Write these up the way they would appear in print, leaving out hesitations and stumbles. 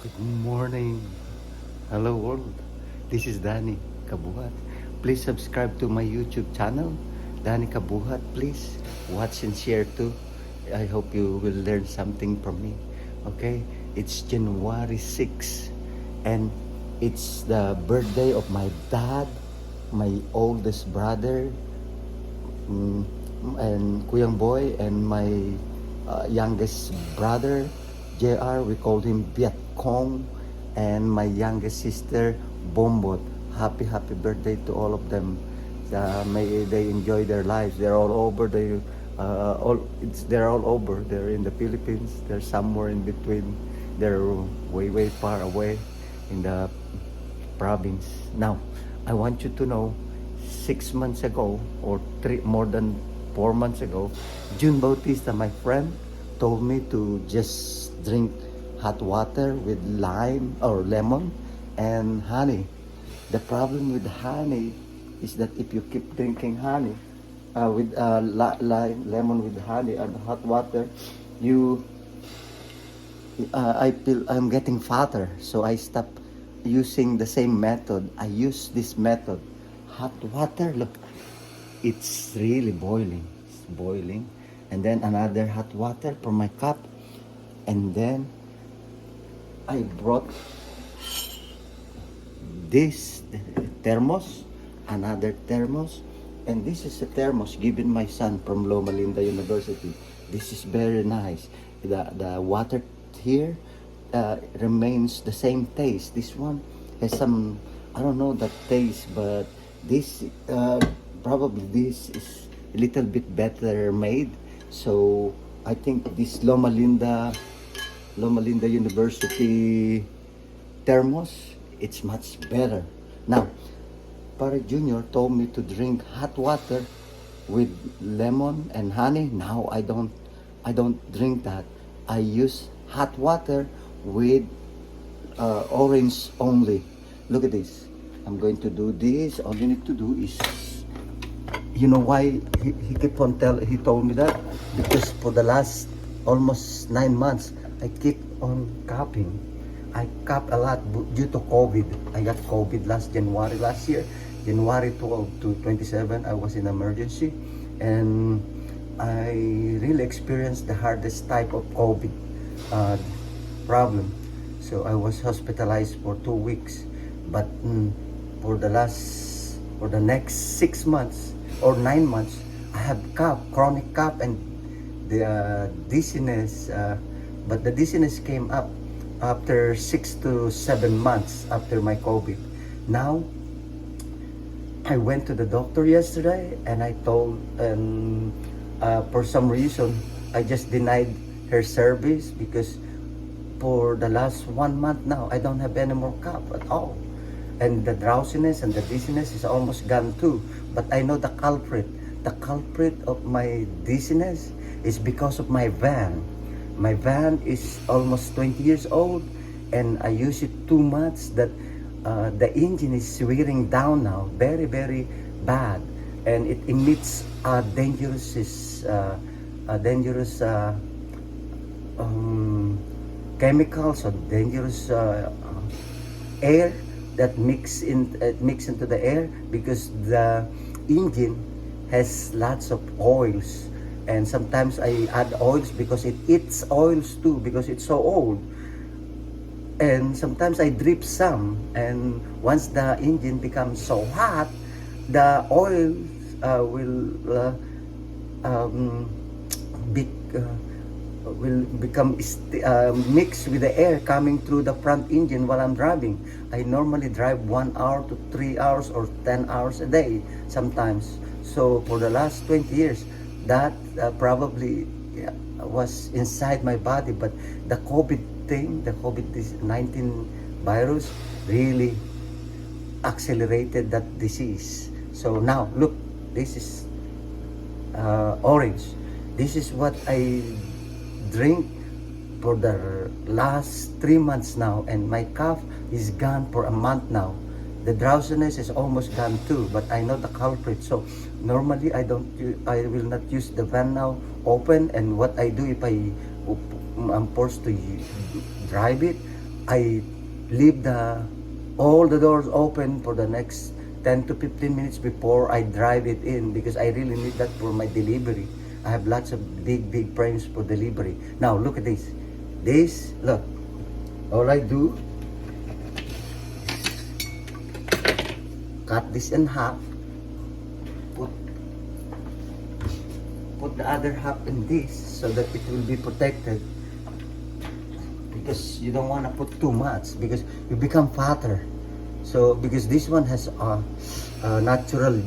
Good morning. Hello world. This is Danny Kabuhat. Please subscribe to my YouTube channel, Danny Kabuhat. Please watch and share too. I hope you will learn something from me. Okay? It's January 6 and it's the birthday of my dad, my oldest brother, mm, and Kuyang Boy, and my youngest brother, JR. We called him Viet Cong, and my youngest sister, Bombot. Happy birthday to all of them. May they enjoy their lives. They're all over. They're all over. They're in the Philippines. They're somewhere in between. They're way far away in the province. Now, I want you to know, 6 months ago, or more than 4 months ago, June Bautista, my friend, told me to just drink hot water with lime or lemon and honey. The problem with honey is that if you keep drinking honey with lime, lemon with honey and hot water, you I feel I'm getting fatter, so I stopped using the same method. I use this method, hot water. Look, it's really boiling. It's boiling, and then another hot water from my cup, and then I brought this thermos, another thermos, and this is a thermos given my son from Loma Linda University. This is very nice. The water here remains the same taste. This one has some, I don't know the taste, but this probably this is a little bit better made. So I think this Loma Linda University thermos, it's much better. Now, Pare Junior told me to drink hot water with lemon and honey. Now I don't drink that. I use hot water with orange only. Look at this. I'm going to do this. All you need to do is, you know why he told me that? Because for the last almost 9 months, I keep on coughing. I cough a lot due to COVID. I got COVID last year, January 12 to 27. I was in emergency, and I really experienced the hardest type of COVID uh, problem. So I was hospitalized for 2 weeks. But for the next 6 months or 9 months, I have chronic cough, and the dizziness. But the dizziness came up after 6 to 7 months after my COVID. Now, I went to the doctor yesterday, and I told, and for some reason, I just denied her service because for the last 1 month now, I don't have any more cough at all. And the drowsiness and the dizziness is almost gone too. But I know the culprit. The culprit of my dizziness is because of my van. My van is almost 20 years old, and I use it too much that the engine is wearing down now, very bad, and it emits dangerous chemicals or dangerous air that mix into the air because the engine has lots of oils. And sometimes I add oils because it eats oils too because it's so old. And sometimes I drip some, and once the engine becomes so hot, the oil um, be, will become mixed with the air coming through the front engine while I'm driving. I normally drive 1 hour to 3 hours or 10 hours a day sometimes. So for the last 20 years, that probably was inside my body. But the COVID-19 virus really accelerated that disease. So now, look, this is orange. This is what I drink for the last 3 months now, and my cough is gone for a month now. The drowsiness is almost gone too, but I know the culprit. So normally I will not use the van now open. And what I do, if I'm forced to drive it, I leave all the doors open for the next 10 to 15 minutes before I drive it in, because I really need that for my delivery. I have lots of big frames for delivery. Now look at this. Look, all I do, cut this in half, put the other half in this so that it will be protected, because you don't want to put too much because you become fatter. So because this one has natural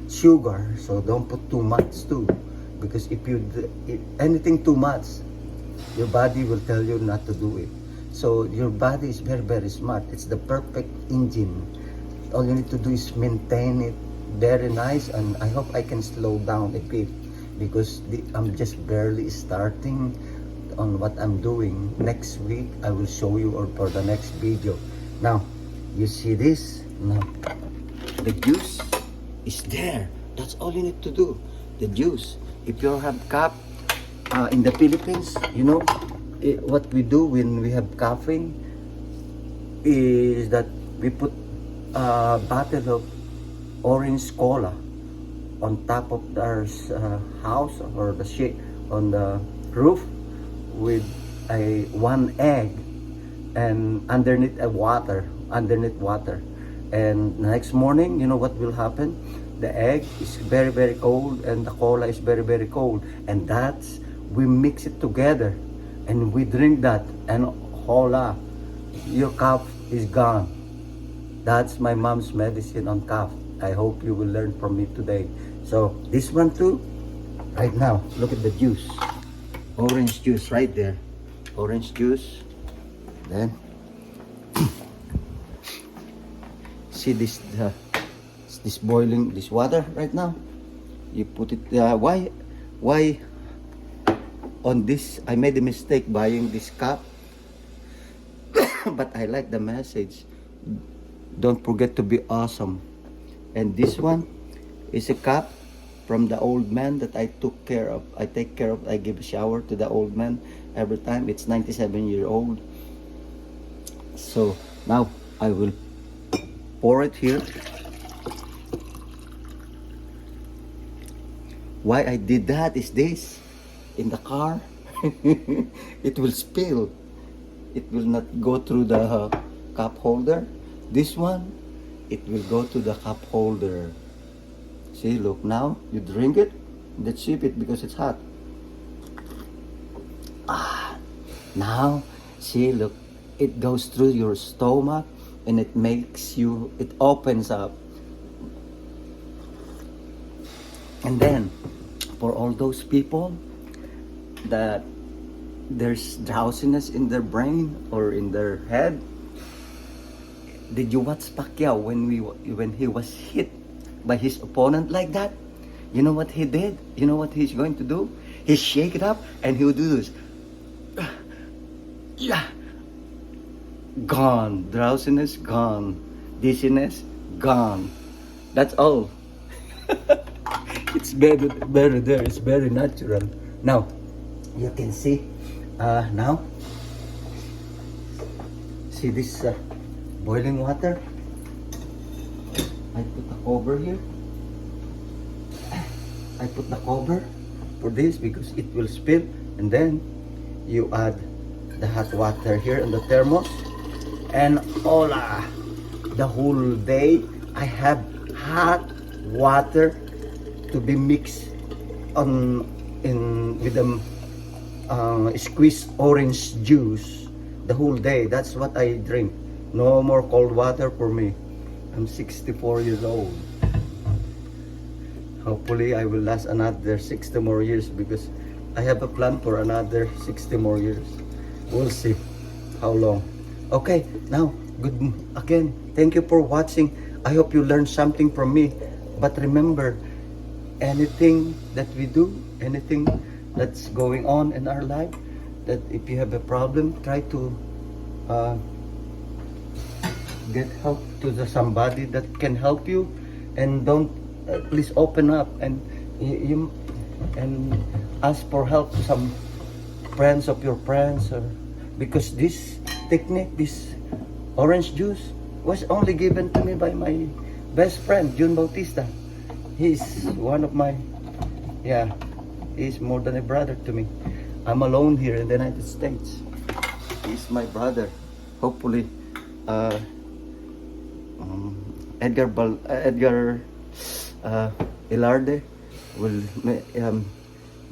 sugar, so don't put too much too, because if anything too much, your body will tell you not to do it. So your body is very smart. It's the perfect engine. All you need to do is maintain it very nice, and I hope I can slow down a bit, because I'm just barely starting on what I'm doing. Next week I will show you, or for the next video. Now you see this. Now the juice is there. That's all you need to do. The juice. If you have cup in the Philippines, you know what we do when we have coughing is that we put a bottle of orange cola on top of our house, or the shade on the roof, with one egg, and underneath water, and the next morning, you know what will happen? The egg is very cold, and the cola is very cold, and we mix it together and we drink that, and hola, your cough is gone. That's my mom's medicine on cough. I hope you will learn from me today. So this one too, right now, look at the juice. Orange juice right there. Orange juice. Then see this boiling, this water right now. You put it why on this, I made a mistake buying this cup. But I like the message. Don't forget to be awesome. And this one is a cup from the old man that I took care of. I give a shower to the old man every time. It's 97-year-old. So now I will pour it here. Why I did that is this. In the car, it will spill. It will not go through the cup holder. This one, it will go to the cup holder. See, look, now you drink it, then sip it because it's hot. Now, see, look, it goes through your stomach, and it opens up. And then, for all those people that there's drowsiness in their brain or in their head, did you watch Pacquiao when he was hit by his opponent like that? You know what he did? You know what he's going to do? He shake it up and he will do this. Yeah. Gone. Drowsiness gone. Dizziness gone. That's all. It's better there. It's very natural. Now, you can see. Now, see this boiling water. I put the cover here. I put the cover for this because it will spill, and then you add the hot water here in the thermos, and hola, the whole day I have hot water to be mixed with the squeezed orange juice the whole day. That's what I drink. No more cold water for me. I'm 64 years old. Hopefully I will last another 60 more years, because I have a plan for another 60 more years. We'll see how long. Okay, now good again. Thank you for watching. I hope you learned something from me. But remember, anything that we do, anything that's going on in our life, that if you have a problem, try to get help to somebody that can help you, and don't please open up and ask for help to some friends of your friends, or because this technique, this orange juice, was only given to me by my best friend, June Bautista. He's one of my, yeah, he's more than a brother to me. I'm alone here in the United States. He's my brother. Hopefully, uh, Edgar Ilarde will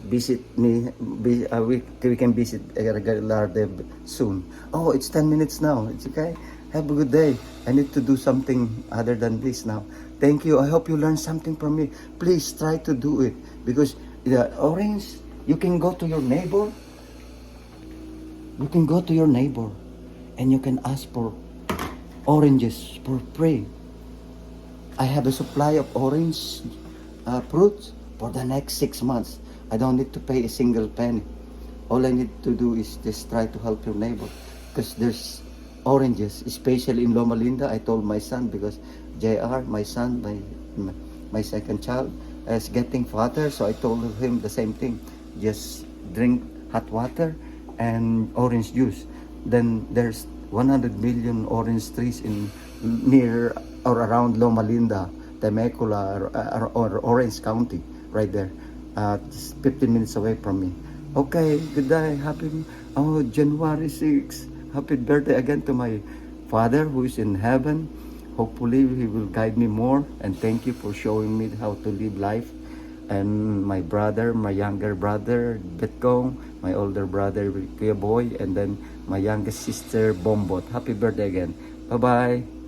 visit me. We can visit Edgar Ilarde soon. Oh, it's 10 minutes now. It's okay. Have a good day. I need to do something other than this now. Thank you. I hope you learned something from me. Please try to do it, because the orange, you can go to your neighbor. You can go to your neighbor and you can ask for oranges for free. I have a supply of orange fruits for the next 6 months. I don't need to pay a single penny. All I need to do is just try to help your neighbor, because there's oranges, especially in Loma Linda. I told my son, because JR, my son, my second child, is getting fatter, so I told him the same thing. Just drink hot water and orange juice. Then there's 100 million orange trees in near or around Loma Linda, Temecula, or Orange County, right there, just 15 minutes away from me. Okay, good day. January 6th. Happy birthday again to my father who is in heaven. Hopefully he will guide me more, and thank you for showing me how to live life. And my brother, my younger brother, Betgong, my older brother, Kuya Boy, and then my youngest sister, Bombot. Happy birthday again. Bye-bye.